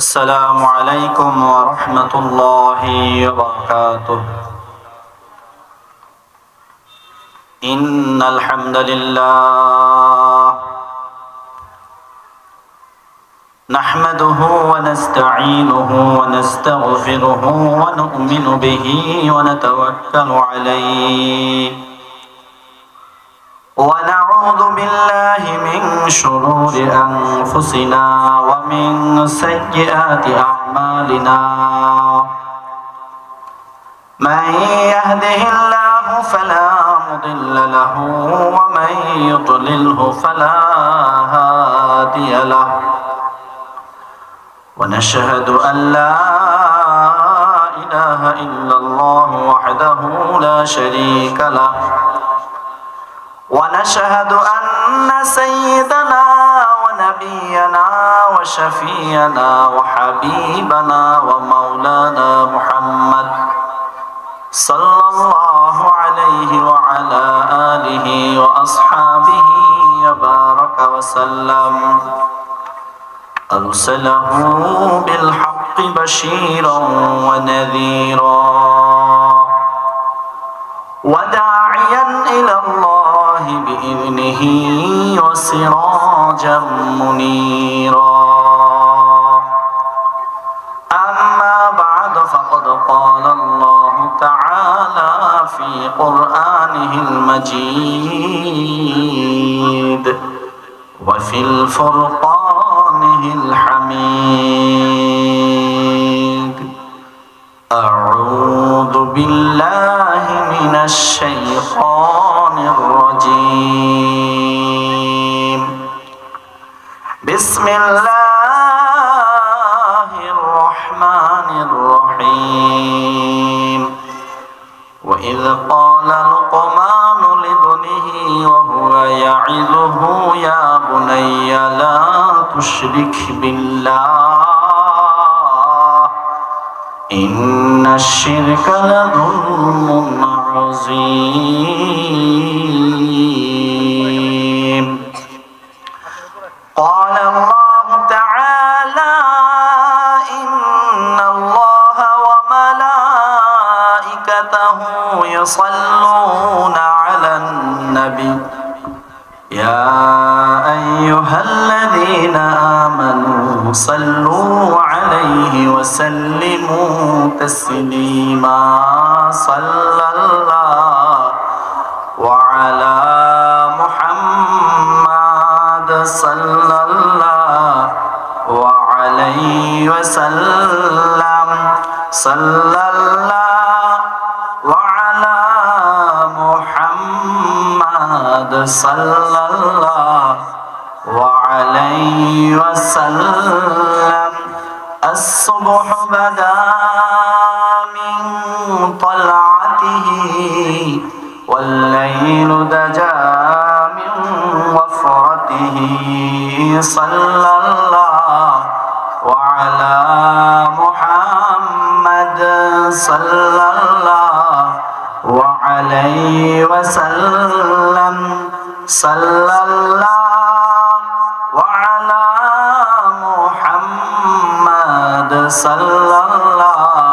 السلام عليكم ورحمة الله وبركاته. إن الحمد لله نحمده ونستعينه ونستغفره ونؤمن به ونتوكل عليه ونعوذ بالله من شرور أنفسنا ومن سيئات أعمالنا. من يهده الله فلا مضل له ومن يضلله فلا هادي له. ونشهد أن لا إله إلا الله وحده لا شريك له. ونشهد أن سيدنا ونبينا وشفينا وحبيبنا ومولانا محمد صلى الله عليه وعلى آله وأصحابه وبارك وسلم أرسله بالحق بشيرا ونذيرا وداعيا إلى الله بإذنه وسراجا منيرا. أما بعد فقد قال الله تعالى في قرآنه المجيد وفي الفرقانه الحميد. أعوذ بالله من الشيطان الرجيم. بسم الله الرحمن الرحيم. وإذ قال لقمان لابنه وهو يعظه يا بني لا تشرك بالله إن الشرك لظلم عظيم. قال الله تعالى إن الله وملائكته يصلون على النبي يا أيها الذين آمنوا صلوا عليه وسلموا تسليما. صلى الله وعلى محمد صلى الله وعليه وسلم. صلى الله وعلى محمد صلى الله وعليه وسلم. الصبح بدا من طلعته والليل دجا من وفرته. صلى الله وعلى محمد صلى الله وعليه وسلم. صلى الله وعلى محمد صلى الله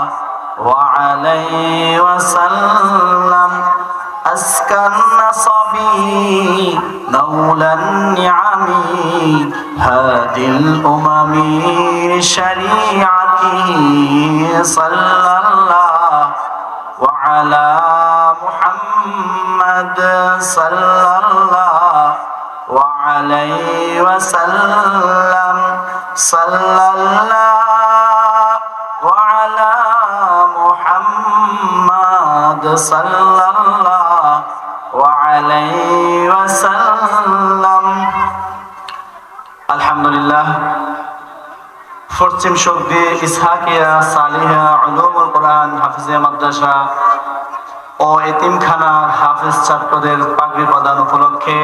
وعليه وسلم. أزكى النصبي مولى النعم هادي الأمم شريعته. صلى الله وعلى محمد صلى الله وعليه وسلم. صلى الله وعلى محمد صلى الله وعليه وسلم. আলহামদুলিল্লাহ। পশ্চিম সৌদি ইসহাকিয়া সালিহা উলুমুল কোরআন হাফিজিয়া মাদ্রাসা ও এতিমখানা হাফিজ ছাত্রদের পাগড়ি প্রদান উপলক্ষে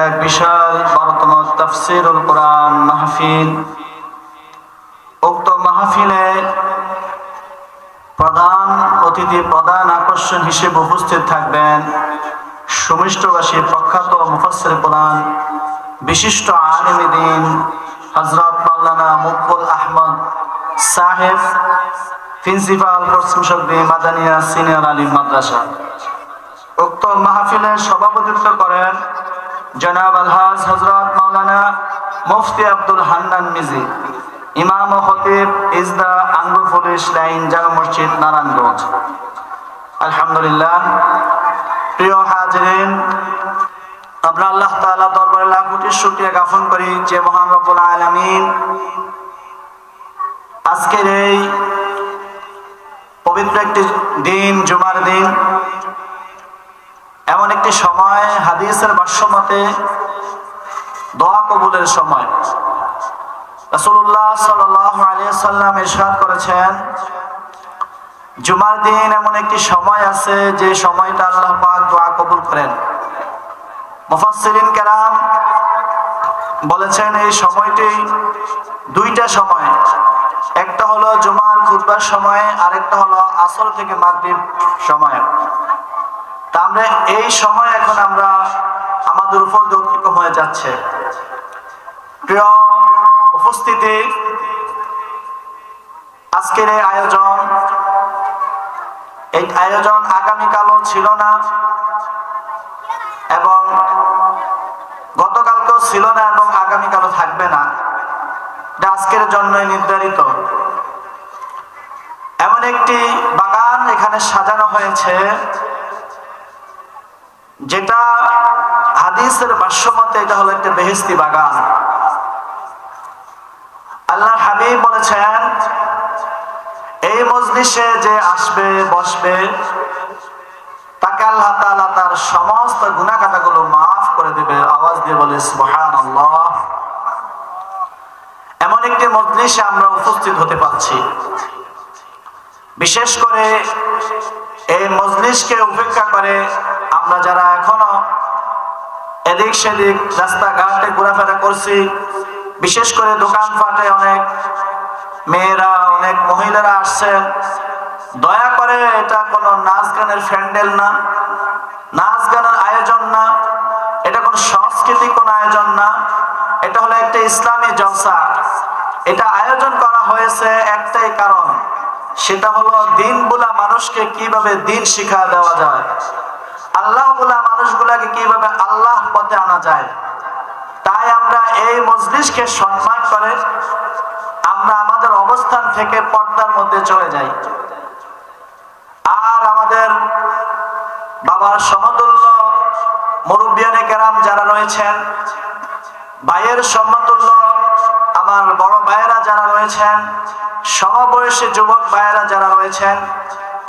এক বিশাল 12তম তাফসীরুল কোরআন মাহফিল। উক্ত মাহফিলে প্রধান অতিথি, প্রধান আকর্ষণ হিসেবে উপস্থিত থাকবেন সুমিষ্টবাসী প্রখ্যাত মুফাসসির কোরআন, বিশিষ্ট আলেম দ্বীন হযরত মাওলানা মুকবুল আহমদ সাহেব, প্রিন্সিপাল কোর্স মাদানিয়া সিনিয়র আলিম মাদ্রাসা। উক্ত মাহফিলের সভাপতিত্ব করেন জনাব আলহাজ হযরত মাওলানা মুফতি আব্দুল হান্নান মিজি, ইমাম ও খতিব ইজদা আঙ্গুর পুলিশ লাইন জামে মসজিদ নারায়ণগঞ্জ। আলহামদুলিল্লাহ। প্রিয় হাজিরিন, আমরা আল্লাহ তাআলা দরবারে লাখ কোটি শুকরিয়া জ্ঞাপন করি যে মহান রব্বুল আলামিন আজকের এই পবিত্র একটি দিন, জুমার দিন, এমন একটি সময়, হাদিসের ভাষ্যমতে দোয়া কবুলের সময়। রাসূলুল্লাহ সাল্লাল্লাহু আলাইহি ওয়াসাল্লাম ইরশাদ করেছেন, জুমার দিন এমন একটি সময় আছে যে সময়টা আল্লাহ পাক দোয়া কবুল করেন। মুফাসসিরিন কেরাম বলেছেন এই সময়টি দুইটা সময়, একটা হলো জুমার খুতবার সময়, আরেকটা হলো আসর থেকে মাগরিব সময়। তা আমরা এই সময় এখন আমরা আমাদের উপর অতিক্রম হয়ে যাচ্ছে। প্রিয় উপস্থিতি, আজকের এই আয়োজন আগামীকালও ছিল না এবং গতকালকেও ছিল না এবং আগামীকালও থাকবে না। আজকের জন্যই নির্ধারিত। এমন একটি বাগান এখানে সাজানো হয়েছে যেটা হাদিসের ভাষ্যমতে এটা হলো একটা বেহেশতি বাগান। আল্লাহর হাবিব বলেছেন, এই মজলিসে যে আসবে বসবে তাকে আল্লাহ তাআলা তার সমস্ত গুনাহ খাতাগুলো মাফ করে দিবে। আওয়াজ দিয়ে বলে সুবহানাল্লাহ। এমন একটি মজলিসে আমরা উপস্থিত হতে পারছি। বিশেষ করে এই মজলিসকে উপেক্ষা করে আমরা যারা এখনো এদিক সেদিক রাস্তাঘাটে ঘোরাফেরা করছি, বিশেষ করে দোকানপাটে অনেক মেয়েরা, অনেক মহিলারা আসছেন, দয়া করে এটা কোনো নাচ গানের প্যান্ডেল না, নাচ গানের আয়োজন না, এটা কোনো সাংস্কৃতিক কোনো আয়োজন না, এটা হলো একটা ইসলামী জলসা। এটা আয়োজন করা হয়েছে একটাই কারণ, সেটা হলো দিন বলা মানুষকে কিভাবে দিন শিক্ষা দেওয়া যায়, আল্লাহ বলা মানুষগুলাকে কিভাবে আল্লাহ পথে আনা যায়। তাই আমরা এই মজলিসকে সম্মান করে আমরা আমাদের অবস্থান থেকে পর্দার মধ্যে চলে যাই। আর আমাদের বাবার সমতুল্য মুরব্বিয়ানে কেরাম যারা রয়েছেন, ভাইয়ের সমতুল্য আমার বড় ভাইয়েরা যারা রয়েছেন, সমবয়সী যুবক ভাইয়েরা যারা রয়েছেন,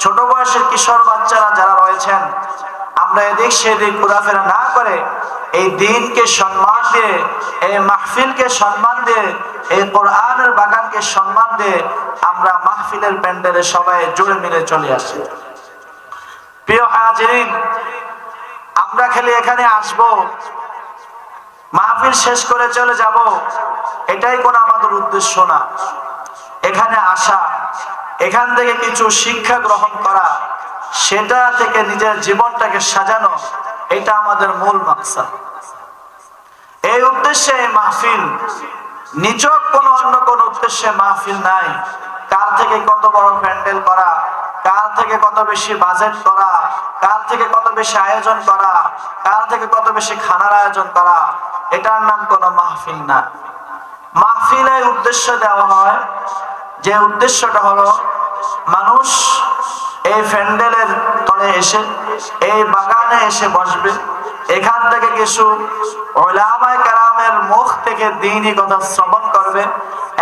ছোট বয়সের কিশোর বাচ্চারা যারা রয়েছেন, আমরা এদিক সেদিক ঘোরাফেরা না করে এই দিনকে সম্মান দিয়ে, এই মাহফিলকে সম্মান দিয়ে, এই কোরআনের বাগানকে সম্মান দিয়ে আমরা মাহফিলের প্যান্ডেলে সবাই জুড়ে মিলে চলে আসি। প্রিয় হাজিরিন, আমরা খালি এখানে আসব, মাহফিল শেষ করে চলে যাব, এটাই কোন আমাদের উদ্দেশ্য না। এখানে আসা, এখান থেকে কিছু শিক্ষা গ্রহণ করা, সেটা থেকে নিজের জীবনটাকে সাজানো, এটা আমাদের মূল মাকসাদ। এই উদ্দেশ্যে এই মাহফিল, নিছক কোনো অন্য কোন উদ্দেশ্যে মাহফিল নাই। কার থেকে কত বড় প্যান্ডেল করা, কার থেকে কত বেশি বাজেট করা, কার থেকে কত বেশি আয়োজন করা, কার থেকে কত বেশি খানার আয়োজন করা, এটার নাম কোনো মাহফিল না। মাহফিলের উদ্দেশ্য দেওয়া হয়, যে উদ্দেশ্যটা হলো মানুষ এই প্যান্ডেলের তলে এসে, এই বাগানে এসে বসবে, এখান থেকে কিছু উলামায়ে কেরামের মুখ থেকে দ্বীনি কথা শ্রবণ করবে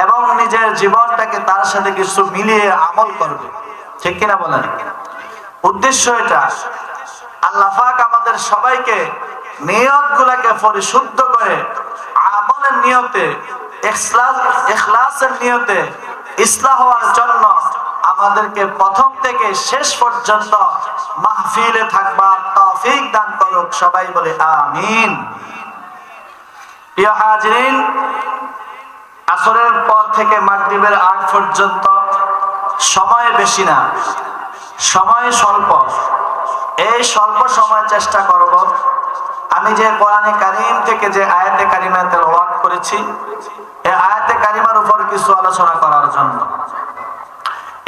এবং নিজের জীবনটাকে তার সাথে কিছু মিলিয়ে আমল করবে। ঠিক কিনা বলেন? উদ্দেশ্য এটা। আল্লাহ পাক আমাদের সবাইকে নিয়তগুলোকে পরিশুদ্ধ করে আমলের নিয়তে, ইখলাসের নিয়তে ইসলাহ হওয়ার জন্য আমাদেরকে প্রথম থেকে শেষ পর্যন্ত মাহফিলে থাকবার তৌফিক দান করুক। সবাই বলে আমিন। প্রিয় হাজিরিন, আসরের পর থেকে মাগরিবের আগ পর্যন্ত সময় বেশি না, সময় স্বল্প। এই স্বল্প সময় চেষ্টা করব আমি যে কোরআনে কারীম থেকে যে আয়াতে কারিমা তেলাওয়াত করেছি, এই আয়াত কিছু আলোচনা করার জন্য।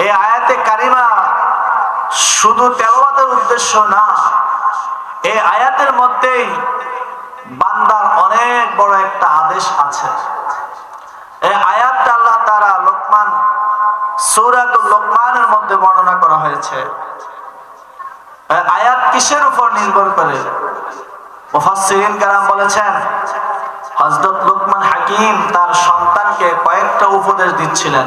এই আয়াতে কারিমা শুধু তেলাওয়াতের উদ্দেশ্য না, এই আয়াতের মধ্যেই বান্দার অনেক বড় একটা আদেশ আছে। এই আয়াতটা আল্লাহ তাআলা লোকমান, সূরাতুল লোকমানের মধ্যে বর্ণনা করা হয়েছে। এই আয়াত কিসের উপর নির্ভর করে? মুফাসসিরিন কেরাম বলেছেন, হযরত লোকমান হাকিম তার সন্তানকে কয়েকটা উপদেশ দিচ্ছিলেন।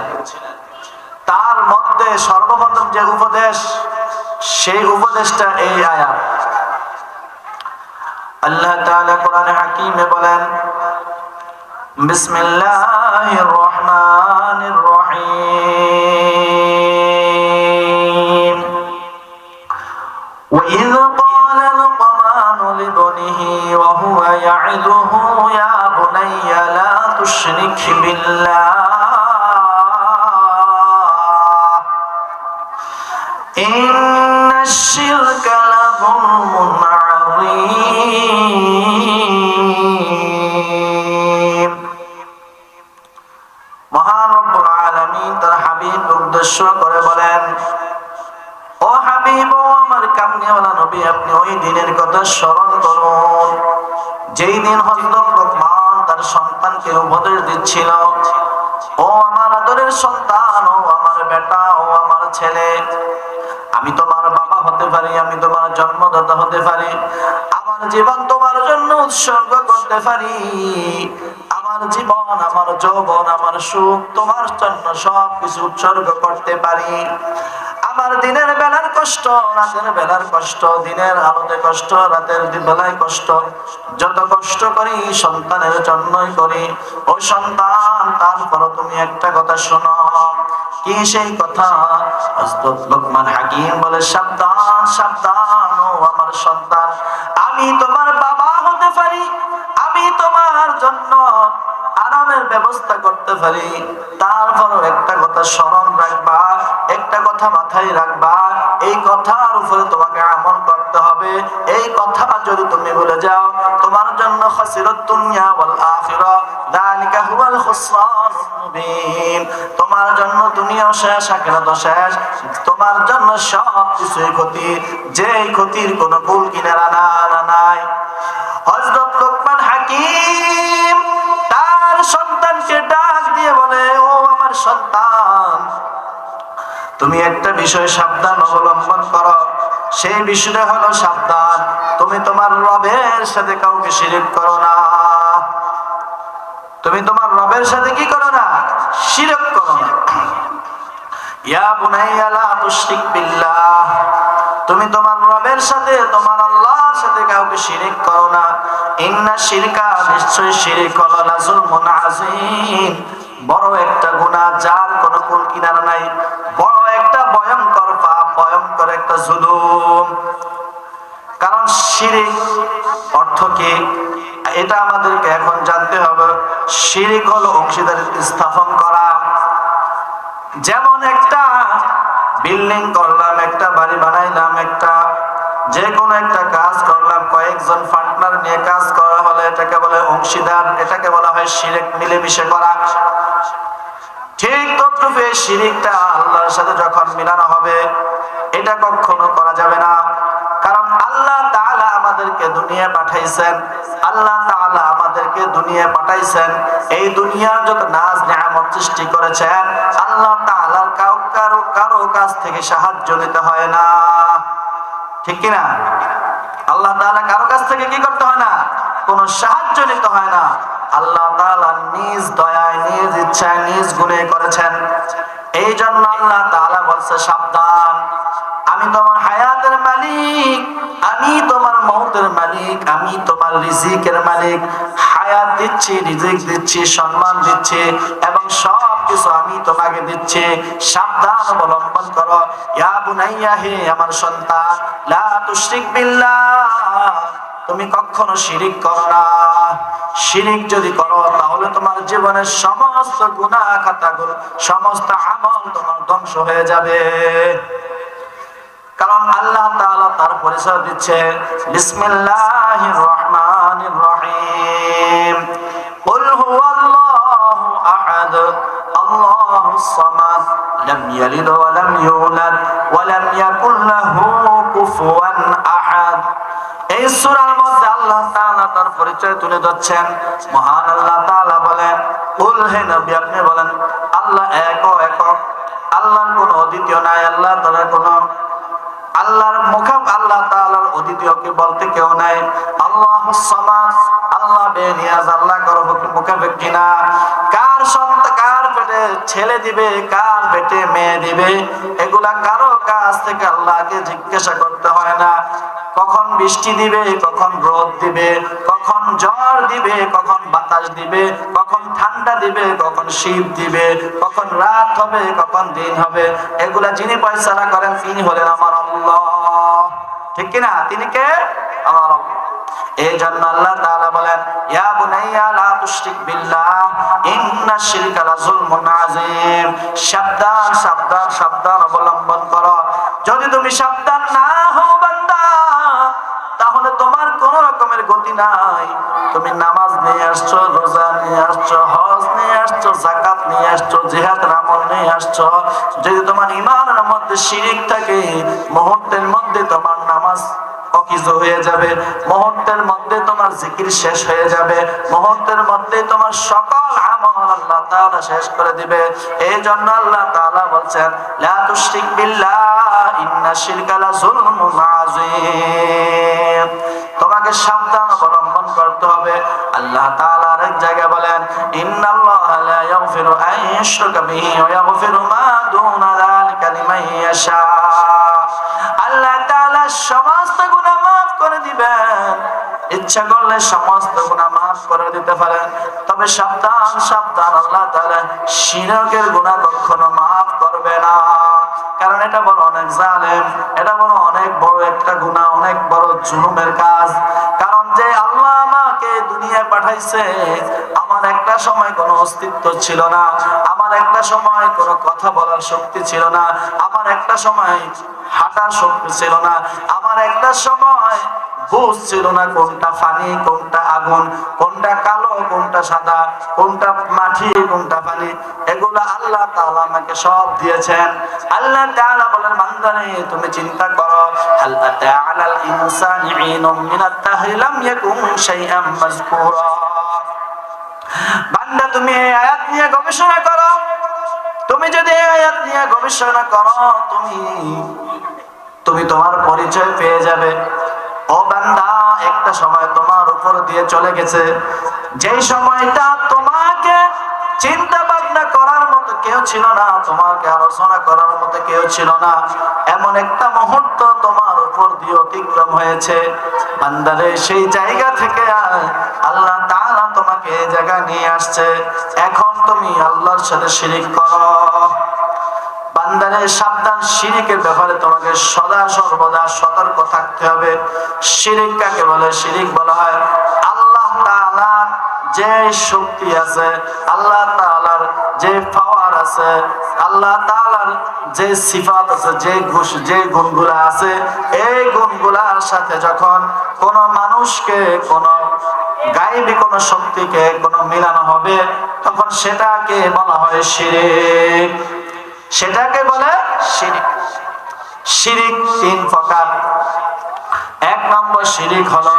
তার মধ্যে সর্বপ্রথম যে উপদেশ, সেই উপদেশটা এই আয়াত। আল্লাহ তাআলা কোরআনে হাকিমে বলেন, বিসমিল্লাহির রহমানির রহিম। وإذ قال لقمان لابنه وهو يعظه يا بني لا تشرك بالله إن الشرك لظلم عظيم। মহান রব্বুল আলামিন তার হাবিব উদ্দেশ্য করে বলেন, ও হাবিব, ও আমার কামলিওয়ালা নবী, আপনি ওই দিনের কথা স্মরণ করুন যেই দিন হযরত লোকমান তার সন্তানকে উপদেশ দিচ্ছিল, ও আমার আদরের সন্তান, ও আমার বেটা, ও আমার ছেলে, আমি তোমার বাবা হতে পারি, আমি তোমার জন্মদাতা হতে পারি, আমার জীবন তোমার জন্য উৎসর্গ করতে পারি, আমার জীবন, আমার যৌবন, আমার সুখ তোমার জন্য সবকিছু উৎসর্গ করতে পারি। আমার দিনের বেলার কষ্ট, রাতের বেলার কষ্ট, দিনের আলোতে কষ্ট, রাতের বেলায় কষ্ট, যত কষ্ট করি সন্তানের জন্যই করি। ও সন্তান, তারপর তুমি একটা কথা শোনো। কি সেই কথা? হযরত লোকমান হাকিম বলে, সাবধান সাবধান ও আমার সন্তান, আমি তোমার বাবা হতে পারি, আমি তোমার জন্য আরামের ব্যবস্থা করতে পারি, তারপরও একটা কথা স্মরণ রাখবা, একটা কথা মাথায় রাখবা, এই কথার উপরে তোমাকে আমল করতে হবে। এই কথা যদি তুমি ভুলে যাও, তোমার জন্য খাসিরাত দুনিয়া ওয়াল আখিরাহ, যালিকা হুয়াল খুসরানুল মুবিন। তোমার জন্য দুনিয়াও শেষ, আখিরাতও শেষ, তোমার জন্য সব কিছুই ক্ষতি, যেই ক্ষতির কোনো কুল কিনারা নাই। হযরত লোকমান হাকিম তার সন্তানকে ডাক দিয়ে বলে, ও আমার সন্তান, তুমি একটা বিষয় সাবধান অবলম্বন করো। সেই বিষয়টা হলো, সাবধান, তুমি তোমার রবের সাথে কাউকে শিরিক করো না। তুমি তোমার রবের সাথে কি করো না? শিরক করো না। ইয়া বুনাইয়া লা তুশরিক বিল্লাহ, তুমি তোমার রবের সাথে, তোমার আল্লাহর সাথে কাউকে শিরিক করো না। ইন্না শিরকা, নিশ্চয় শিরিক হলো লাযুলমুন আযীম, বড় একটা গুনাহ যার কোনো কুল কিনারা নাই, বড় একটা ভয়ঙ্কর পাপ, ভয়ঙ্কর একটা জুলুম। কারণ শিরিক অর্থ কি এটা আমাদেরকে এখন জানতে হবে। শিরিক হলো অংশীদারিত্ব স্থাপন করা। যেমন একটা বিল্ডিং করলাম, একটা বাড়ি বানাইলাম, একটা যে কোনো একটা কাজ করলাম, কয়েকজন পার্টনার নিয়ে কাজ করা হলে এটাকে বলে অংশীদার, এটাকে বলা হয় শিরিক, মিলেমিশে করা। ঠিক তদ্রূপে শিরিকটা আল্লাহর সাথে যখন মিলানো হবে, এটা কখনো করা যাবে না। কারণ আল্লাহ তাআলা আমাদেরকে দুনিয়া পাঠাইছেন, আল্লাহ তাআলা আমাদেরকে দুনিয়া পাঠাইছেন, এই দুনিয়ার যত নাজ নিয়ামত সৃষ্টি করেছেন, আল্লাহ তাআলার কারো কাছ থেকে সাহায্য নিতে হয় না, ঠিক কি না? আল্লাহ তাআলা কারো কাছ থেকে কি করতে হয় না? কোনো সাহায্য নিতে হয় না। আল্লাহ তাআলা নিজ দয়ায়, নিজ ইচ্ছায়, নিজ গুণে করেছেন। এই জন্য আল্লাহ তাআলা বলছে, সাবধান, আমি তোমার হায়াতের মালিক, আমি তোমার মওতের মালিক, আমি তোমার রিজিকের মালিক। হায়াত দিচ্ছি, রিজিক দিচ্ছি, সম্মান দিচ্ছি, এবং সব কিছু আমি তোমাকে দিচ্ছি। সাবধান অবলম্বন করো। ইয়া বুনাইয়া, হে আমার সন্তান, লা তুশরিক বিল্লাহ, তুমি কখনো শিরিক করো না। শিরিক যদি করো তাহলে তোমার জীবনের সমস্ত গুনাহ খাতাগুলো, সমস্ত আমল তোমার ধ্বংস হয়ে যাবে। কারণ আল্লাহ তাআলা তার পরিচয় দিচ্ছে, বিসমিল্লাহির রহমানির রহিম, কুল হুয়াল্লাহু আহাদ আল্লাহুস সামাদ লাম ইয়ালিদ ওয়া লাম ইউলাদ ওয়া লাম ইয়াকুল লাহু কুফুয়ান আহাদ। এই সূরার মধ্যে আল্লাহ তাআলা তার পরিচয় তুলে ধরছেন। মহান আল্লাহ তাআলা বলেন, কুল হে নবী আপনি বলেন আল্লাহ একক, আল্লাহর কোনো অদ্বিতীয় নাই, আল্লাহ তাআলার কোনো আল্লাহ তাআলার অদ্বিতীয়কে বলতে কেউ নাই। আল্লাহুস সামাদ, আল্লাহ বেনিয়াজ, আল্লাহ কারো মুখাপেক্ষী না। কার সন্তান, কার পেটে ছেলে দিবে, কার পেটে মেয়ে দিবে, এগুলা কারো কাছ থেকে আল্লাহকে জিজ্ঞাসা করতে হয় না। কখন বৃষ্টি দিবে, কখন রোদ দিবে, কখন ঝড় দিবে, কখন বাতাস দিবে, কখন ঠান্ডা দিবে, কখন শীত দিবে, কখন রাত হবে, কখন দিন হবে, এগুলা যিনি ফয়সালা করেন তিনি হলেন আমার আল্লাহ। ঠিক কিনা? তিনি কে? আমার আল্লাহ। এই জন্য আল্লাহ তাআলা বলেন, ইয়া বুনাইয়া লা তুশরিক বিল্লাহ ইন্নাশ শিরকা লাযুলমুন আযীম। সাবধান সাবধান সাবধান অবলম্বন করো। যদি তুমি সাবধান না হও বান্দা, তাহলে তোমার কোন রকমের গতি নাই। তুমি নামাজ নিয়ে আসছো, রোজা নিয়ে আসছো, হজ নিয়ে আসছো, যাকাত নিয়ে আসছো, জিহাদের আমল নিয়ে আসছো, যদি তোমার ঈমানের মধ্যে শিরক থাকে, মুহূর্তের মধ্যে তোমার নামাজ অকিজু হয়ে যাবে, মুহূর্তের মধ্যে তোমার জিকির শেষ হয়ে যাবে, মুহূর্তের মধ্যে তোমার সকল আমল আল্লাহ তাআলা শেষ করে দিবে। এই জন্য আল্লাহ তাআলা বলছেন, লা তুশরিক বিল্লাহ ইন্নাশ শিরকা লাযুলমুন আযীম। তোমাকে সাবধান অবলম্বন করতে হবে। আল্লাহ তাআলা আরেক জায়গায় বলেন, ইন্নাল্লাহা লা ইয়াগফিরু আন ইউশরাকা বিহি ওয়া ইয়াগফিরু মা দুনা যালিকা লিমান ইয়াশা। আল্লাহ তাআলা সমস্ত গুনাহ মাফ করে দিবেন, ইচ্ছা করলে সমস্ত গুনাহ মাফ করে দিতে পারেন। তবে সাবধান সাবধান, আল্লাহ তাআলা শিরকের গুনাহ কখনো মাফ করবে না। কারণ এটা বড় অনেক জালেম, এটা বড় অনেক বড় একটা গুনাহ, অনেক বড় জুলুমের কাজ। কারণ যে আল্লাহ আমাকে দুনিয়ায় পাঠাইছে, আমার একটা সময় কোনো অস্তিত্ব ছিল না, আমার একটা সময় কোনো কথা বলার শক্তি ছিল না, আমার একটা সময় হাঁটার শক্তি ছিল না, আমার একটা সময় বুঝ ছিল না কোনটা পানি, কোনটা আগুন, কোনটা কালো, কোনটা সাদা, কোনটা মাটি, কোনটা পানি, এগুলো আল্লাহ তাআলা আমাকে সব দিয়েছেন। আল্লাহ তাআলা বলেন, বান্দারে তুমি চিন্তা করো, হাল আতা আলাল ইনসানি ঈনুম মিনাত তাহরি লাম ইয়াকুন শাইআম মাযকুরা। বান্দা তুমি এই আয়াত নিয়ে গবেষণা করো। তুমি যদি এই আয়াত নিয়ে গবেষণা করো, তুমি তোমার পরিচয় পেয়ে যাবে। ও বান্দা, একটা সময় তোমার উপর দিয়ে চলে গেছে, যেই সময়টা তোমাকে চিন্তা ভাবনা করার মতো কেউ ছিল না, তোমাকে আলোচনা করার মতো কেউ ছিল না, এমন একটা মুহূর্ত তোমার উপর দিয়ে অতিক্রম হয়েছে। বান্দারে, সেই জায়গা থেকে আল্লাহ তাআলা তোমাকে এই জায়গায় নিয়ে আসছে। এখন তুমি আল্লাহর সাথে শিরক করো। বান্দারে সাবধান, শিরকের ব্যাপারে তোমাকে সদা সর্বদা সতর্ক থাকতে হবে। শিরক কাকে বলে? শিরক বলা হয় আল্লাহ তাআলার যে শক্তি আছে, আল্লাহ তাআলার যে পাওয়ার আছে, আল্লাহ তাআলার যে সিফাত আছে, যে গুণগুলো আছে, এই গুণগুলোর সাথে যখন কোন মানুষকে, কোন গায়েবী কোন শক্তিকে কোন মিলানো হবে, তখন সেটাকে বলা হয় শিরক। সেটাকে বলে শিরক। শিরক তিন প্রকার। এক নম্বর শিরক হলো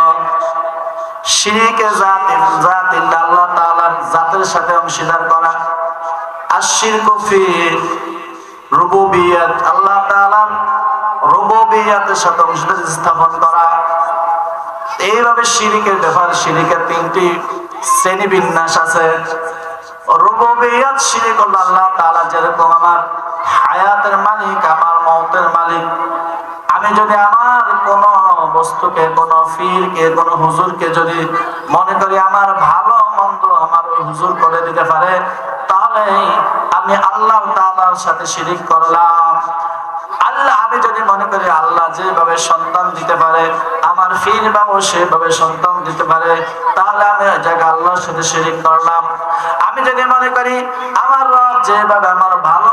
শিরকে জাতিল্লাহ, আল্লাহ তাআলার জাতের সাথে অংশীদার করা। আর শিরকু ফি রুবুবিয়্যাত, আল্লাহ তাআলার রুবুবিয়্যাতের সাথে অংশীদার স্থাপন করা। এইভাবে শিরকের ব্যাপার, শিরকের তিনটি শ্রেণী বিন্যাস আছে। রুবুবিয়্যাত শিরক হলো আল্লাহ তাআলা যেরকম আমার হায়াতের মালিক, আমার মওতের মালিক, আমি যদি আমার কোন বস্তুকে, কোন পীরকে, কোন হুজুরকে যদি মনে করি আমার ভালো মন্দ আমার ওই হুজুর করে দিতে পারে, তাহলে আমি আল্লাহ তাআলার সাথে শিরক করলাম। আল্লাহ, আমি যদি মনে করি আল্লাহ যেভাবে সন্তান দিতে পারে, আমার পীর বাবু সেভাবে সন্তান দিতে পারে, তাহলে আমি ওই জায়গায় আল্লাহর সাথে শিরক করলাম। আমি যদি মনে করি আমার রব যেভাবে আমার ভালো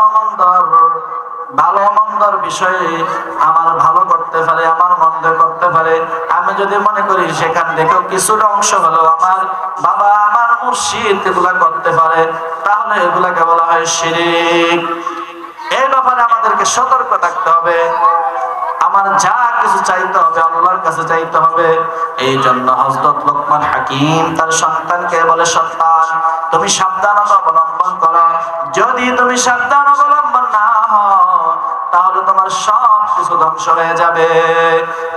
মন্দর বিষয়ে আমার ভালো করতে পারে, আমার মন্দ করতে পারে, আমি যদি মনে করি সেখান থেকেও কিছুটা অংশ হলো আমার বাবা, আমার মুর্শিদ এগুলা করতে পারে, তাহলে তাহলে এগুলাকে বলা হয় শিরিক। এই ব্যাপারে আমাদেরকে সতর্ক থাকতে হবে। আমার যা কিছু চাইতে হবে আল্লাহর কাছে চাইতে হবে। এই জন্য হযরত লোকমান হাকিম তার সন্তানকে বলে, সন্তান তুমি সাবধানতা অবলম্বন করো। যদি তুমি সাবধান অবলম্বন না হও তাহলে তোমার সব কিছু ধ্বংস হয়ে যাবে।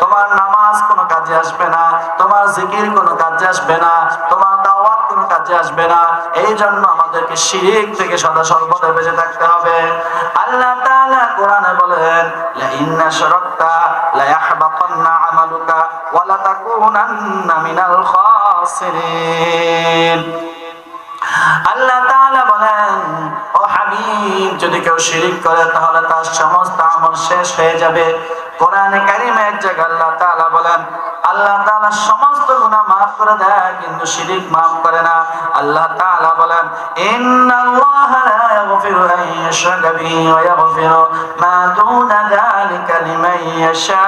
তোমার নামাজ কোনো কাজে আসবে না, তোমার জিকির কোনো কাজে আসবে না, তোমার দাওয়াত কোনো কাজে আসবে না। এই জন্য আমাদেরকে শিরক থেকে সদা সর্বদা বেঁচে থাকতে হবে। আল্লাহ তাআলা কোরআনে বলেন, লা ইন্না শারাকতা লা ইয়াহবাতান্না আমালুকা ওয়া লা তাকুনান্না মিনাল খাসিরিন। আল্লাহ তাআলা বলেন, ও হাবিব যদি কেউ শিরক করে তাহলে তার সমস্ত আমল শেষ হয়ে যাবে। কোরআনে কারিমে এক জায়গায় আল্লাহ তাআলা বলেন, আল্লাহ তাআলা সমস্ত গুনাহ maaf করে দেয় কিন্তু শিরক maaf করে না। আল্লাহ তাআলা বলেন, ইন্নাল্লাহা লা ইয়াগফিরু আন ইউশরাকা বিহি ওয়া ইয়াগফিরু মা দুনা যালিকা লিমান ইয়াশা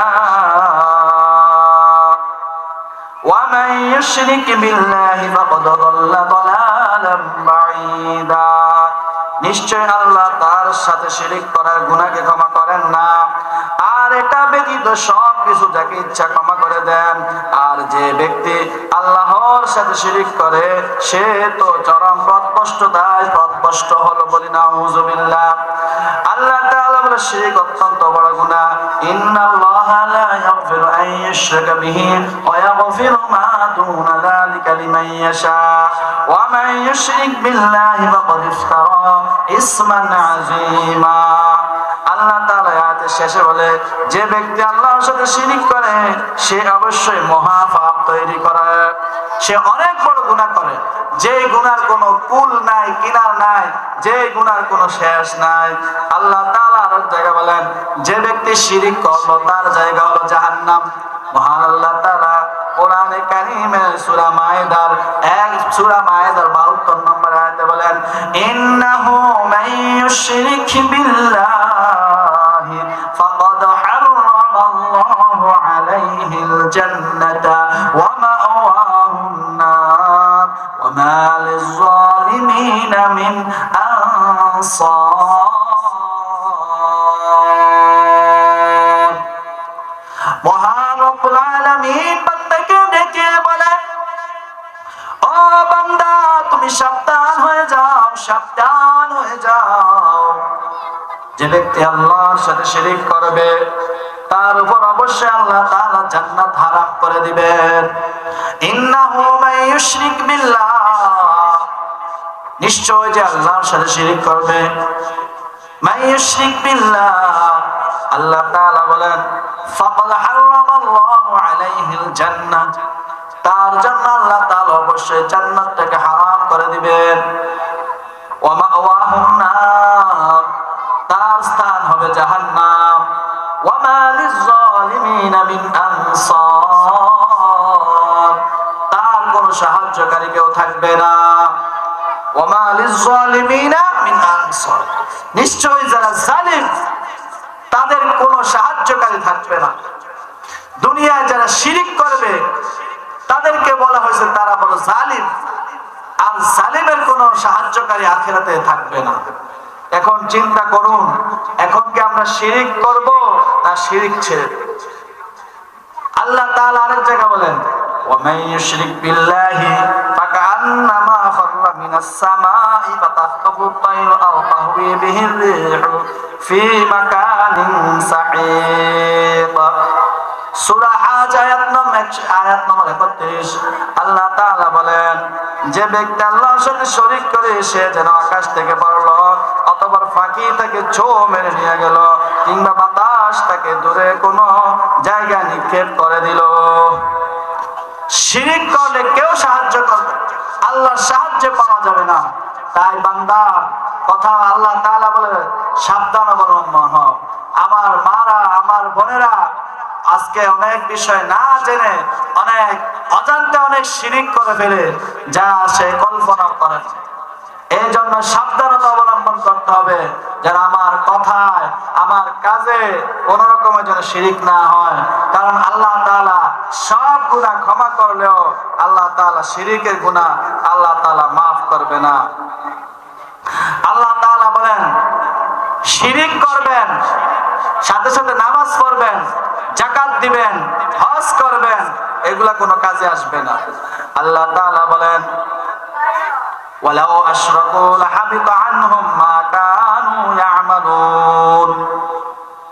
ওয়া মান ইউশরিক বিল্লাহি ফাকাদ দাল্লা দালালাম বাঈদা। নিশ্চয় আল্লাহ তার সাথে শিরক করার গুনাহকে ক্ষমা করেন না, আর এটা ব্যতীত সব কিছু যাকে ইচ্ছা ক্ষমা করে দেন। আর যে ব্যক্তি আল্লাহর সাথে শিরক করে সে তো চরম পথভ্রষ্ট হলো, বলি নাউযুবিল্লাহ। আল্লাহ তাআলা বলে শিরক অত্যন্ত বড় গুনাহ। ইন্নাল্লাহা লা ইয়াগফিরু আন ইউশরাকা বিহি ওয়া ইয়াগফিরু মা দুনা যালিকা লিমান ইয়াশা ওয়া মান ইউশরিক বিল্লাহি ফাকাদ ইফতারা ইসমান আযীমা। আল্লাহ তাআলা আয়াতের শেষে বলে, যে ব্যক্তি আল্লাহর সাথে শিরক করে সে অবশ্যই মহা পাপ তৈরি করে, সে অনেক বড় গুনাহ করে, যে গুনার কোনো কুল নাই, কিনার নাই, যে গুনার কোনো শেষ নাই। আল্লাহ তাআলা আরেক জায়গায় বলেন, যে ব্যক্তি শিরক করলো তার জায়গা হলো জাহান্নাম। মহান আল্লাহ তাআলা কোরআনে কারীমে সূরা মায়েদার 72 নম্বর আয়াতে বলেন, ইন্নাহু মান ইউশরিক বিল্লাহি ফাকাদ হারামাল্লাহু আলাইহিল জান্নাতা ওয়া মাওয়াহুন নার ওয়া মা লিয-যালিমিনা মিন আনসার। মহান রব্বুল আলামিন বান্দাকে ডেকে বলে, ও বান্দা তুমি সাবধান হয়ে যাও, সাবধান হয়ে যাও। যে ব্যক্তি আল্লাহর সাথে শিরক করবে তার উপর অবশ্যই আল্লাহ তাআলা জান্নাত হারাম করে দিবেন। ইন্নাহু মান ইউশরিক বিল্লাহ, নিশ্চয় যে আল্লাহর সাথে শিরক করবে, মান ইউশরিক বিল্লাহ, আল্লাহ তাআলা বলেন, ফাকাদ হারামাল্লাহু আলাইহিল জান্নাহ, তার জন্য আল্লাহ তাআলা অবশ্যই জান্নাতটাকে হারাম করে দিবেন। ওয়া মাওয়াহুন নার, তার স্থান হবে জাহান্নাম। ওয়া মা লিয-যালিমিনা মিন আনসার, তার কোনো সাহায্যকারী কেউ থাকবে না। ওয়া মা লিয-যালিমিনা মিন আনসার, নিশ্চয়ই যারা জালিম তাদের কোনো সাহায্যকারী থাকবে না। দুনিয়ায় যারা শিরক করবে তাদেরকে বলা হয়েছে তারা বড় জালিম, আর জালিমের কোনো সাহায্যকারী আখিরাতে থাকবে না। এখন চিন্তা করুন, এখন কি আমরা শিরক করব না শিরক ছেড়ে? আল্লাহ তাআলা আরেক জায়গায় বলেন, ওয়া মান ইউশরিক বিল্লাহি ফাকান্নামা খাররা মিনাস সামাই ফাতাখতাফু আত-তায়রু আও তাহওয়ি বিহি আর-রিহু ফি মাকানিন সাহিক। সূরা হাজ আয়াত নম্বর 31। আল্লাহ তাআলা বলেন, যে ব্যক্তি আল্লাহর সাথে শরীক করে সে যেন আকাশ থেকে পড়লো অথবা ফাঁকি থেকে ছো মেরে নিয়ে গেল, কিংবা বাতাস তাকে দূরে কোনো জায়গায় নিক্ষেপ করে দিল। শিরক করলে কেউ সাহায্য করবে, আল্লাহর সাহায্য পাওয়া যাবে না। তাই বান্দার কথা আল্লাহ তাআলা বলে, সাবধান অবলম্বন হও। আমার মারা, আমার বোনেরা আজকে অনেক বিষয় না জেনে অনেক অজান্তে অনেক শিরক করে ফেলে, যা সে কল্পনা করে। এই জন্য সাবধানতা অবলম্বন করতে হবে যেন আমার কথায় আমার কাজে কোন রকমের যেন শিরক না হয়। কারণ আল্লাহ তাআলা সব গুনাহ ক্ষমা করলেও আল্লাহ তাআলা শিরকের গুনাহ আল্লাহ তাআলা মাফ করবে না। শিরিক করবেন, সাথে সাথে নামাজ পড়বেন, যাকাত দিবেন, হজ করবেন, এগুলা কোনো কাজে আসবে না। আল্লাহ তাআলা বলেন ওয়ালাউ আশরাকু লাহাবিতা আনহুম মা কানু ইয়ামালুন,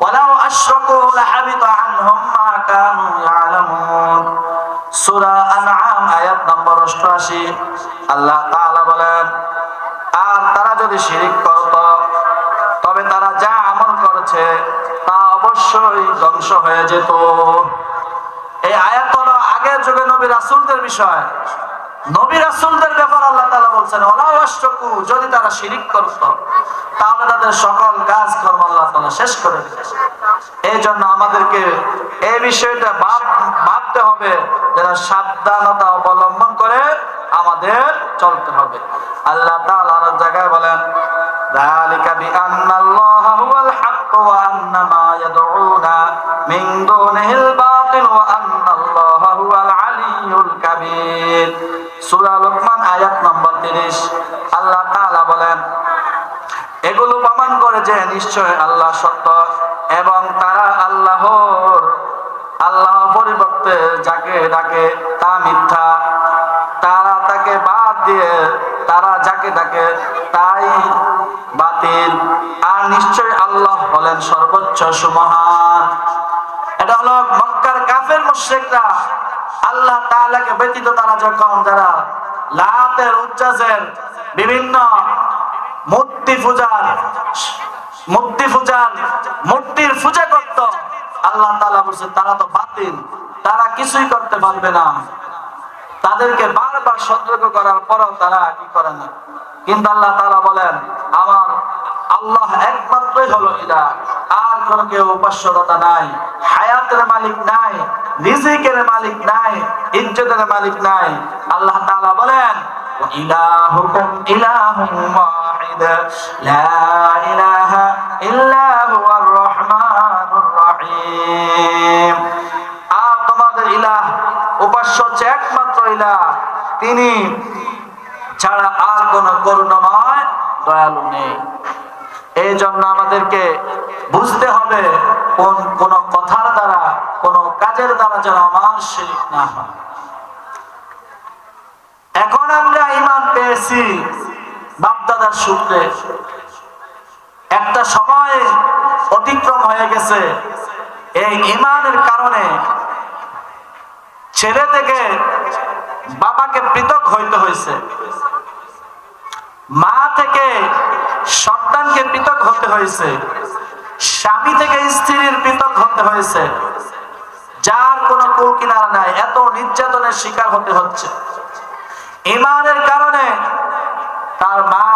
ওয়ালাউ আশরাকু লাহাবিতা আনহুম মা কানু ইয়ালামুন। সূরা আনআম আয়াত নম্বর 88। আল্লাহ তাআলা বলেন, আর তারা যদি শিরিক করত তবে তারা যা আমল করেছে তা অবশ্যই ধ্বংস হয়ে যেত। এই আয়াত হলো আগের যুগে নবী রাসূলদের বিষয়, নবী রাসূলদের ব্যাপার আল্লাহ তাআলা বলছেন ওয়ালাউ আশরাকু, যদি তারা শিরিক করত তাহলে তাদের সকল কাজ কর্ম আল্লাহ তাআলা শেষ করে দিতেন। এই জন্য আমাদেরকে এই বিষয়টা ভাবতে হবে, যেন সাবধানতা অবলম্বন করে আমাদের চলতে হবে। আল্লাহ তাআলা আর জায়গায় বলেন যালিকা বিআন্নাল্লাহা হুয়াল হক ওয়া আন্না মা ইয়াদউনা মিন দুনিহিল বাতিল ওয়া আন্নাল্লাহা হুয়াল আলিয়্যুল কাবীর। সূরা লুকমান আয়াত নম্বর 30। আল্লাহ তাআলা বলেন এগুলো প্রমাণ করে যে নিশ্চয় আল্লাহ সত্য এবং তারা আল্লাহ পরিবর্তে যাকে ডাকে তা মিথ্যা, তারা তাকে বাদ দিয়ে তারা যাকে ডাকে তাই বাতিল, আর নিশ্চয় আল্লাহ হলেন সর্বোচ্চ সুমহান। এটা হলো মক্কার কাফের মুশরিকরা আল্লাহ তাআলাকে ব্যতীত তারা যখন যারা লাতের উজ্জাজের বিভিন্ন মূর্তির পূজা করত, আল্লাহ তাআলা বলেন তারা তো বাতিল, তারা কিছুই করতে পারবে না। তাদেরকে বারবার সতর্ক করার পরেও তারা কি করে না। কিন্তু আল্লাহ তাআলা বলেন আমার আল্লাহ একমাত্রই হলো ইলাহ, আর কোন কেউ উপাস্যতা নাই, হায়াতের মালিক নাই, রিজিকের মালিক নাই, ইজ্জতের মালিক নাই। আল্লাহ তাআলা বলেন ইলাহুকুম ইলাহুম ওয়াহিদ লা ইলাহা ইল্লা হুয়ার রহমানুর রহিম। আর তোমাদের ইলাহ উপাস্য হচ্ছে একমাত্র ইলাহ, তিনি ছাড়া আর কোন করুণাময় দয়ালু নেই। এই জন্য আমাদেরকে বুঝতে হবে কোন কথার দ্বারা কোন কাজের দ্বারা যেন আমার শিরক না হয়। এখন আমরা ঈমান পেয়েছি বাপদাদার সূত্রে, একটা সময় অতিক্রম হয়ে গেছে, এই ঈমানের কারণে ছেলে থেকে বাবাকে পৃথক হইতে হয়েছে, মা থেকে সন্তানকে পৃথক হতে হয়েছে, স্বামী থেকে স্ত্রীর পৃথক হতে হয়েছে, যার কোনো কুল কিনারা নাই, এত নির্যাতনের শিকার হতে হচ্ছে। ঈমানের কারণে তার মা,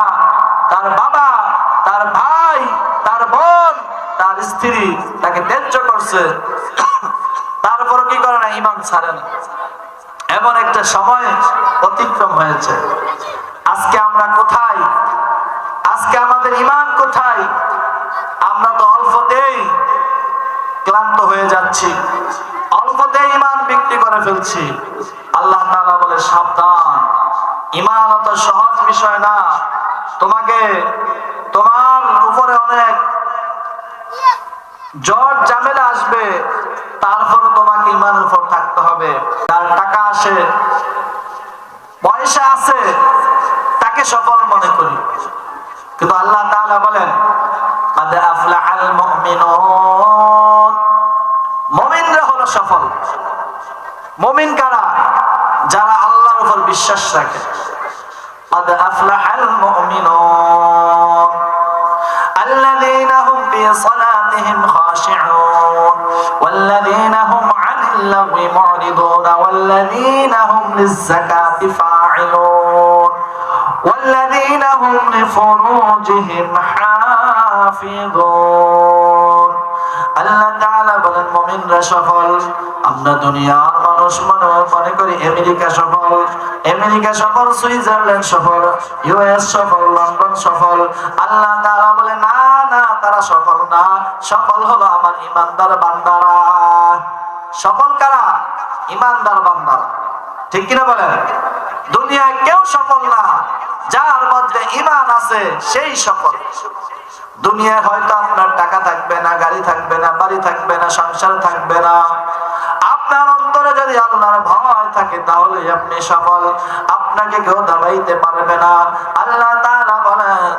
তার বাবা, তার ভাই, তার বোন, তার স্ত্রী তাকে ত্যায্য করছে, তারপরে কি করে না, ঈমান ছাড়ে না। এমন একটা সময় অতিক্রম হয়েছে। আজকে আমরা কোথায়? আজকে আমাদের ঈমান কোথায়? আমরা তো অল্পতেই ক্লান্ত হয়ে যাচ্ছি, অল্পতেই ঈমান বিক্রি করে ফেলছি। আল্লাহ তাআলা বলে সাবধান, ঈমান অত সহজ বিষয় না। তোমার উপরে অনেক ঝড় ঝামেলা আসবে, তারপরে তোমাকে ঈমানের উপর থাকতে হবে। যার টাকা আসে, পয়সা আছে, তাকে সফল মনে করি, কিন্তু আল্লাহ তাআলা বলেন قد أفلح المؤمنون, মুমিনরা হলো সফল। মুমিন কারা? যারা আল্লাহর উপর বিশ্বাস রাখে। قد أفلح المؤمنون الذين هم في صلاتهم خاشعون والذين هم عن اللغو معرضون والذين هم للزكاة فاعلون والذين هم لفروجهم حافظون। আল্লাহ তাআলা বলেন মুমিনরা সফল। আমরা দুনিয়ার মানুষ মনে করি আমেরিকা সফল, সুইজারল্যান্ড সফল, ইউএস সফল, লন্ডন সফল। আল্লাহ তাআলা বলে না না, তারা সফল না। সফল হলো আমার ঈমানদার বান্দারা। সফল কারা? ঈমানদার বান্দারা। ঠিক কিনা বলেন? দুনিয়ায় কেউ সফল না, যার মধ্যে ঈমান আছে সেই সফল। দুনিয়ায় হয়তো আপনার টাকা থাকবে না, গাড়ি থাকবে না, বাড়ি থাকবে না, সংসার থাকবে না, আপনার অন্তরে যদি আল্লাহর ভয় থাকে তাহলে আপনি সফল। আপনাকে কেউ দাবাইতে পারবে না। আল্লাহ তাআলা বলেন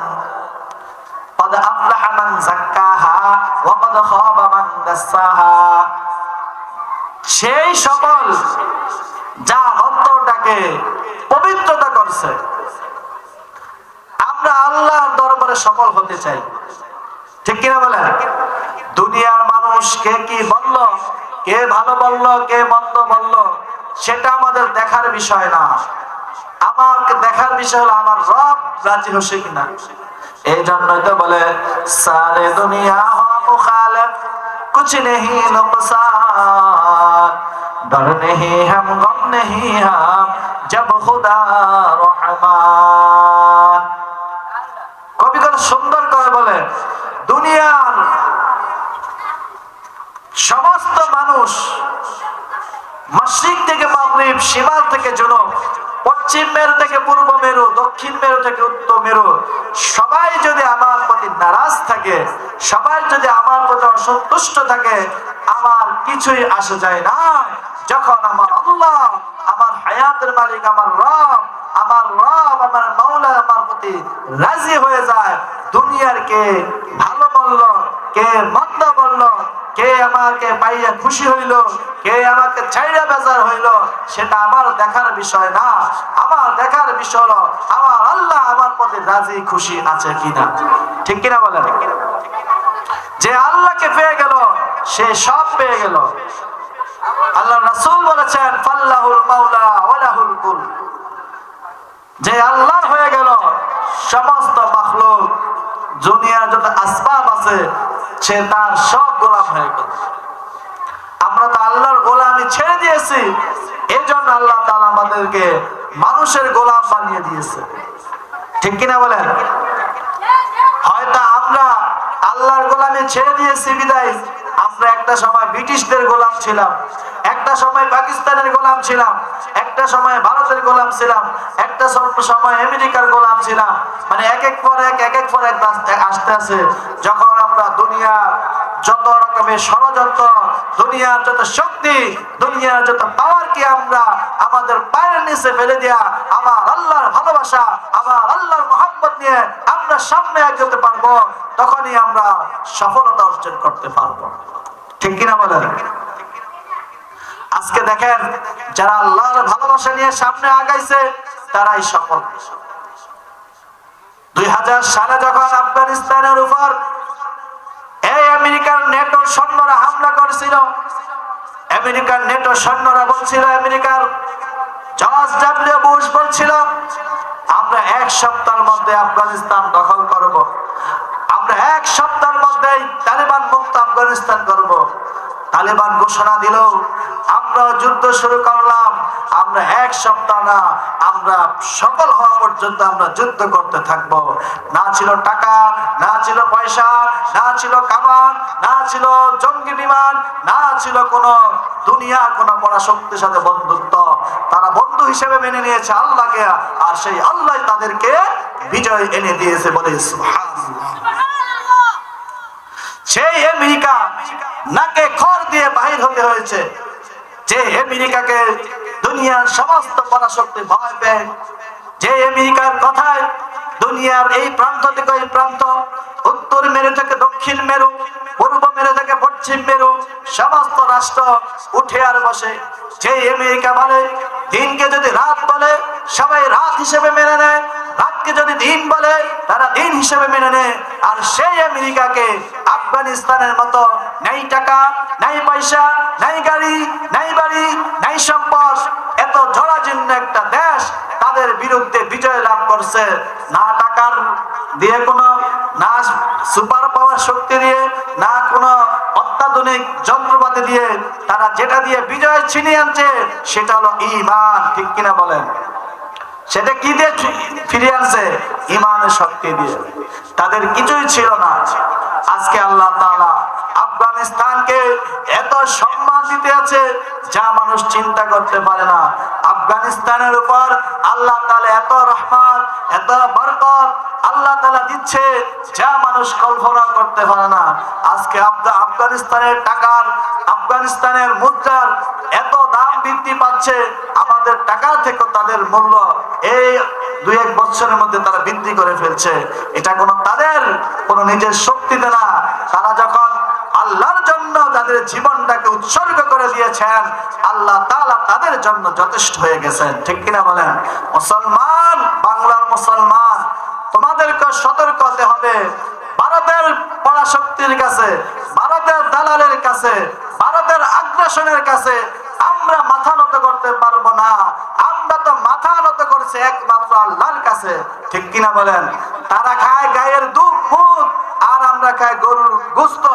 قد أفلح من زكاها وقد خاب من دساها। সেই সফল যার অন্তরটাকে পবিত্রতা করছে। আমরা আল্লাহর দরবারে সফল হতে চাই, ঠিক কিনা বলেন? দুনিয়ার মানুষ কে কি বলল, কে ভালো বলল, কে মন্দ বলল, সেটা আমাদের দেখার বিষয় না। আমার দেখার বিষয় হলো আমার রব রাজি হচ্ছে কিনা। এই জন্যই তো বলে সারে দুনিয়া হো মুখালিফ কুছ নেহি নুকসান, ডর নেহি হাম গম নেহি হাম জব খুদা রহমান। কবি কত সুন্দর করে বলে, দুনিয়ার সমস্ত মানুষ মাশরিক থেকে মাগরিব, শিমাল থেকে জুনুব, পশ্চিম মেরু থেকে পূর্ব মেরু, দক্ষিণ মেরু থেকে উত্তর মেরু, সবাই যদি আমার প্রতি নারাজ থাকে, সবাই যদি আমার প্রতি অসন্তুষ্ট থাকে, আমার কিছুই আসে যায় না। যখন আমার আল্লাহ, আমার হায়াতের মালিক, আমার রব আমার মাওলা আমার প্রতি রাজি হয়ে যায়, দুনিয়ার কে ভালো বলল, কে মন্দ বলল, কে আমাকে পাইয়া খুশি হইল, কে আমাকে ছাইড়া বেজার হইল, সেটা আমার দেখার বিষয় না। আমার দেখার বিষয় হলো আমার আল্লাহ আমার প্রতি রাজি খুশি আছে কিনা, ঠিক কিনা বলেন? যে আল্লাহকে পেয়ে গেল সে সব পেয়ে গেল। আল্লাহ রাসূল বলেছেন ফাল্লাহুল মাওলা ওয়ালাহুল কুল। যে আল্লাহর হয়ে গেল সমস্ত মাখলুক, দুনিয়ার যত আসবাব আছে সে তার সব গোলাম হয়ে গেল। আমরা তো আল্লাহর গোলামি ছেড়ে দিয়েছি, এই জন্য আল্লাহ তাআলা আমাদেরকে মানুষের গোলাম বানিয়ে দিয়েছে, ঠিক কিনা বলেন? হয়তো আমরা আল্লাহর গোলামি ছেড়ে দিয়েছি বিদায় আমরা একটা সময় ব্রিটিশদের গোলাম ছিলাম, একটা সময় পাকিস্তানের গোলাম ছিলাম, একটা সময় ভারতের গোলাম ছিলাম, একটা সময় আমেরিকার গোলাম ছিলাম। মানে এক এক পর এক আসতে আছে। যখন আমরা দুনিয়ার যত রকমের ষড়যন্ত্র, দুনিয়ার যত শক্তি, দুনিয়ার যত পাওয়ারকে আমরা আমাদের পায়ের নিচে ফেলে দেয়া আমার আল্লাহর ভালোবাসা, আমার আল্লাহর মহব্বত নিয়ে আমরা সামনে এগোতে পারবো, তখনই আমরা সফলতা অর্জন করতে পারবো, ঠিক কিনা বলেন? আজকে দেখেন যারা আল্লাহর ভালোবাসা নিয়ে সামনে আগাইছে তারাই সফল। 2000 সালে যখন আফগানিস্তানের উপর এই আমেরিকার নেটো সৈন্যরা হামলা করেছিল, আমেরিকার নেটো সৈন্যরা বলছিল, আমেরিকার জর্জ ডব্লিউ বুশ বলছিল আমরা এক সপ্তাহের মধ্যে আফগানিস্তান দখল করব, আমরা এক সপ্তাহের মধ্যে তালেবান মুক্ত আফগানিস্তান করব। তালেবান ঘোষণা দিল, আমরা যুদ্ধ শুরু করলাম, আমরা এক সপ্তাহ না, আমরা সফল হওয়া পর্যন্ত আমরা যুদ্ধ করতে থাকবো। না ছিল টাকা, না ছিল পয়সা, না ছিল কামান, না ছিল জঙ্গি বিমান, না ছিল কোন দুনিয়া কোন পরাশক্তির সাথে বন্ধুত্ব। তারা বন্ধু হিসেবে মেনে নিয়েছে আল্লাহকে, আর সেই আল্লাহ তাদেরকে বিজয় এনে দিয়েছে, বলে সুবহানাল্লাহ। সেই আমেরিকা নাকে খড় দিয়ে বাহির হতে হয়েছে, যে আমেরিকাকে দুনিয়ার সমস্ত পরাশক্তি ভয় পেয়ে, যে আমেরিকার কথায় দুনিয়ার এই প্রান্ত থেকে ওই প্রান্ত, উত্তর মেরু থেকে দক্ষিণ মেরু, পূর্ব মেরু থেকে পশ্চিম মেরু, সমস্ত রাষ্ট্র উঠে আর বসে। যে আমেরিকা বলে দিনকে যদি রাত বলে সবাই রাত হিসেবে মেনে নেয়, রাতকে যদি দিন বলে তারা দিন হিসেবে মেনে নেয়। আর সেই আমেরিকাকে আফগানিস্তানের মতো নাই টাকা, নাই পয়সা, নাই গাড়ি, নাই বাড়ি, নাই সম্পদ, এত জরাজীর্ণ একটা দেশ তাদের বিরুদ্ধে বিজয় লাভ করছে। না টাকার দিয়ে কোনো, না সুপার পাওয়ার শক্তি দিয়ে, না কোনো অত্যাধুনিক যন্ত্রপাতি দিয়ে, তারা যেটা দিয়ে বিজয় ছিনিয়ে আনছে সেটা হলো ঈমান, ঠিক কিনা বলেন? সেটা কি দিয়ে ফিরিয়ে আনছে? ঈমানের শক্তি দিয়ে। তাদের কিছুই ছিল না। আজকে আল্লাহ তাআলা আফগানিস্তানকে এত সম্মান দিতে আছে যা মানুষ চিন্তা করতে পারে না। আফগানিস্তানের উপর আল্লাহ তাআলা এত রহমত, এত বরকত আল্লাহ তাআলা দিচ্ছে যা মানুষ কল্পনা করতে পারে না। আজকে আফগানিস্তানের টাকার, আফগানিস্তানের মুদ্রার এত দাম বৃদ্ধি পাচ্ছে, আমাদের টাকা থেকে তাদের মূল্য এই 2-1 বছরের মধ্যে তারা বৃদ্ধি করে ফেলছে। এটা কোনো তাদের কোনো নিজের শক্তিতে না, তারা যখন আল্লাহর জন্য তাদের জীবনটাকে উৎসর্গ করে দিয়েছেন, আল্লাহ তাআলা তাদের জন্য যথেষ্ট হয়ে গেছেন। ঠিক কিনা বলেন? মুসলমান, বাংলার মুসলমান, তোমাদেরকে সতর্ক হতে হবে। ভারতের পরাশক্তির কাছে, ভারতের দালালের কাছে, ভারতের আগ্রাসনের কাছে আমরা মাথা নত করতে পারবো না। আমরা তো মাথা নত করছি একমাত্র আল্লাহর কাছে। ঠিক কিনা বলেন? তারা খায় গায়ের দুধ, মুদ, আর আমরা খাই গরুর গোস্ত।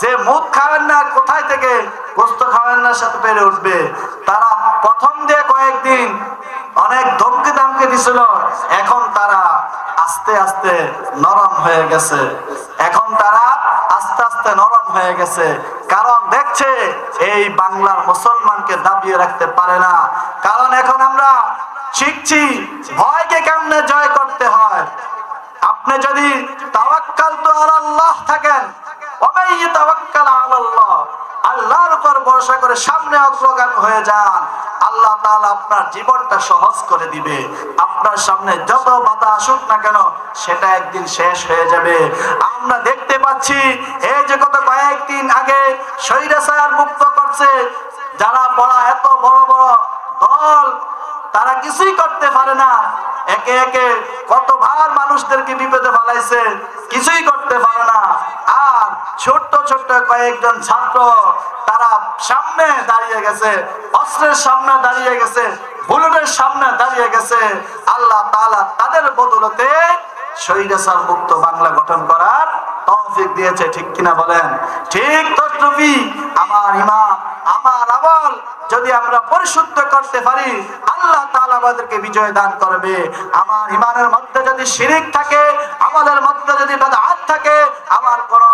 যে মুদ খাবেন না, কোথায় থেকে গোস্ত খাবেন না সাথে পেরে উঠবে। তারা প্রথম দিয়ে কয়েকদিন অনেক ধমকি দামকি দিছিল, এখন তারা আস্তে আস্তে নরম হয়ে গেছে। এখন তারা আস্তে আস্তে নরম হয়ে গেছে, কারণ দেখছে এই বাংলার মুসলমানকে দাবিয়ে রাখতে পারে না। কারণ এখন আমরা শিখছি ভয়কে কেমনে জয় করতে হয়। আপনি যদি তাওয়াক্কালতু আলাল্লাহ থাকেন, ওয়া ইয়াতাওয়াক্কাল আলাল্লাহ, আল্লাহর উপর ভরসা করে সামনে অগ্রগামী হয়ে যান, আল্লাহ তাআলা আপনার জীবনটা সহজ করে দিবে। আপনার সামনে যত বাধা আসুক না কেন, সেটা একদিন শেষ হয়ে যাবে। আমরা দেখতে পাচ্ছি এই যে গত কয়েকদিন আগে স্বৈরাচার মুক্ত করছে, যারা বড় এত বড় বড় দল, তারা কিছুই করতে পারে না। একে একে কতবার মানুষদেরকে বিপদে ফেলাইছে, কিছুই করতে পারে না। আর ছোট্ট ছোট্ট কয়েকজন ছাত্র তারা সামনে দাঁড়িয়ে গেছে, অস্ত্রের সামনে দাঁড়িয়ে গেছে, বুলেটের সামনে দাঁড়িয়ে গেছে। আল্লাহ তাআলা তাদের বদৌলতে স্বৈরাচার মুক্ত বাংলা গঠন করার তৌফিক দিয়েছে। ঠিক কিনা বলেন? ঠিক তদ্রুপি আমার ঈমান, আমার আমল যদি আমরা পরিশুদ্ধ করতে পারি, আল্লাহ তাআলা আমাদেরকে বিজয় দান করবে। আমার ঈমানের মধ্যে যদি শিরিক থাকে, আমাদের মধ্যে যদি বিদআত থাকে, আমার কোন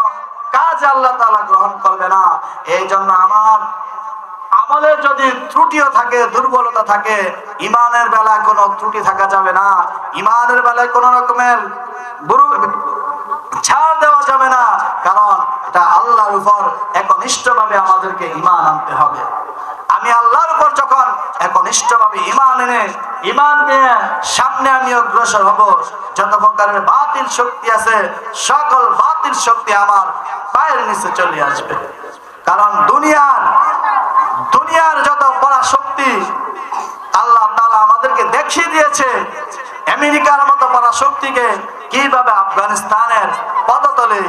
কাজ আল্লাহ তাআলা গ্রহণ করবে না। এই জন্য আমার আমলের যদি ত্রুটিও থাকে, দুর্বলতা থাকে, ঈমানের বেলায় কোনো ত্রুটি থাকা যাবে না। ঈমানের বেলায় কোনো রকমের ছাড় দেওয়া যাবে না, কারণ এটা আল্লাহর উপর একনিষ্ঠভাবে আমাদেরকে ঈমান আনতে হবে। আমি আল্লাহর উপর যখন একনিষ্ঠভাবে ঈমান এনে, ঈমান নিয়ে সামনে আমি অগ্রসর হব, যত প্রকারের বাতিল শক্তি আছে, সকল বাতিল শক্তি আমার পায়ের নিচে চলে আসবে। কারণ দুনিয়ার যত বড় শক্তি আল্লাহ তাআলা আমাদেরকে দেখিয়ে দিয়েছে। আমেরিকার মতো বড় শক্তিকে কিভাবে আফগানিস্তানের পদতলে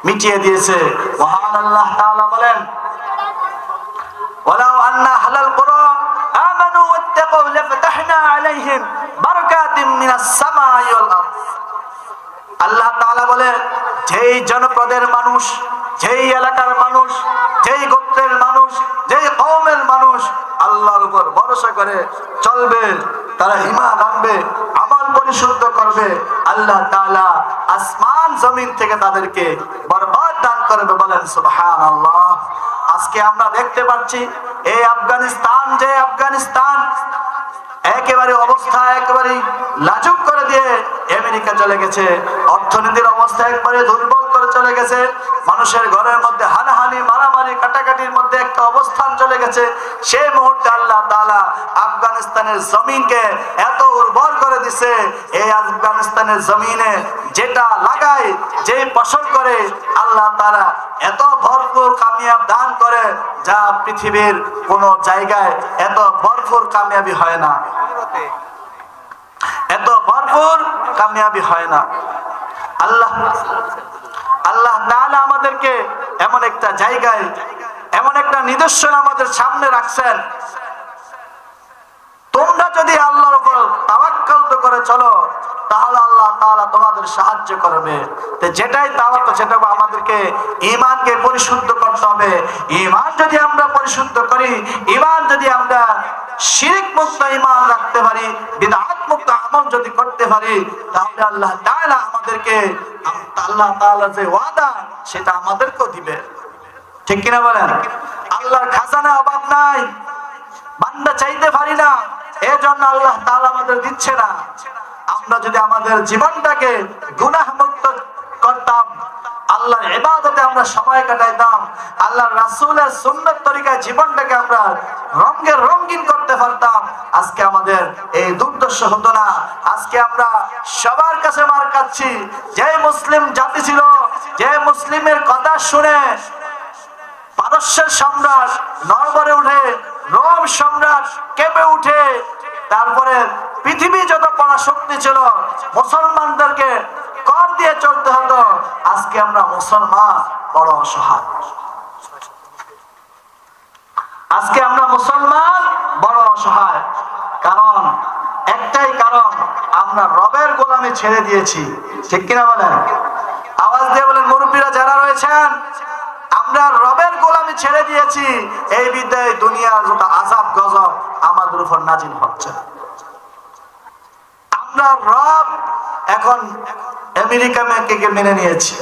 মিটিয়ে দিয়েছে। মহান আল্লাহ তাআলা বলেন, ওয়ালাউ আন্না হালাল কুরা আমানু ওয়াত্তাকু লাফতাহনা আলাইহিম বারাকাতিম মিনাস সামাই ওয়াল আরদ। আল্লাহ তাআলা বলে, যেই জনপদের মানুষ, যেই এলাকার মানুষ, যেই গোত্রের মানুষ, যেই কওমের মানুষ আল্লাহর উপর ভরসা করে চলবে, তারা ঈমান আনবে, আমল পরিশুদ্ধ করবে, আল্লাহ তাআলা আসমান জমিন থেকে তাদেরকে বরকত দান করবে। বলেন সুবহানাল্লাহ। আজকে আমরা দেখতে পাচ্ছি এই আফগানিস্তান, যে আফগানিস্তান একেবারে অবস্থা একেবারে লাজুক করে দিয়ে আমেরিকা চলে গেছে, অর্থনীতির অবস্থা একবারে দুর্বল করে চলে গেছে, মানুষের ঘরের মধ্যে হানাহানি, মারামারি, কাটাকাটির মধ্যে একটা অবস্থান চলে গেছে। সেই মুহূর্তে আল্লাহ তাআলা আফগানিস্তানের জমিনকে এত উর্বর করে দিছে, এই আফগানিস্তানের জমিনে যেটা লাগায়, যে ফসল করে, আল্লাহ তাআলা এত ভরপুর কামিয়াব দান করে, যা পৃথিবীর কোন জায়গায় এত ভরপুর কামিয়াবি হয় না, এত ভরপুর কামিয়াবি হয় না। আল্লাহ তাআলা আমাদেরকে এমন একটা জায়গায়, এমন একটা নিদর্শন আমাদের সামনে রাখছেন। তোমরা যদি আল্লাহর উপর তাওয়াক্কুল করে চলো, তাহলে আল্লাহ তাআলা তোমাদের সাহায্য করবে। তো যেটাই তাওয়াক্কুল, সেটা আমাদেরকে ঈমানকে পরিশুদ্ধ করতে হবে। ঈমান যদি আমরা পরিশুদ্ধ করি, ঈমান যদি আমরা শিরক মুক্ত ঈমান রাখতে পারি, বিদআত মুক্ত আমল যদি করতে পারি, তাহলে আল্লাহ তাআলা আমাদেরকে, আল্লাহ তাআলা যে ওয়াদা, সেটা আমাদেরকেও দিবে। ঠিক কিনা বলেন? আল্লাহর খাজানা অভাব নাই। বান্দা চাইতে পারি না, এজন্য আল্লাহ তাআলা আমাদের দিচ্ছে না। আমরা যদি আমাদের জীবনটাকে গুনাহ মুক্ত করতাম, আল্লাহর ইবাদতে আমরা সময় কাটাইতাম, আল্লাহর রাসূলের সুন্নাত তরিকায় জীবনটাকে আমরা রঙে রঙিন করতে পারতাম, আজকে আমাদের এই দুর্দশা হতো না। আজকে আমরা সবার কাছে মার খাচ্ছি। যে মুসলিম জাতি ছিল, যে মুসলিমের কথা শুনে পারস্যের সম্রাট নড়বড়ে উঠে, রোম সম্রাট কেঁপে উঠে, তারপরে পৃথিবী যত পরাশক্তি ছিল মুসলমানদেরকে কর দিয়ে চলতে হতো, আজকে আমরা মুসলমান বড় অসহায়। আজকে আমরা মুসলমান বড় অসহায়। কারণ একটাই কারণ, আমরা রবের গোলামি ছেড়ে দিয়েছি। ঠিক কিনা বলেন? আওয়াজ দিয়ে বলেন মুরব্বীরা যারা রয়েছেন, আমরা রবের গোলামি ছেড়ে দিয়েছি। এই বিদায় দুনিয়ার যত আযাব গজব আমাদের উপর নাজিল হচ্ছে। আমরা রব এখন আমেরিকা মেনে নিয়েছি।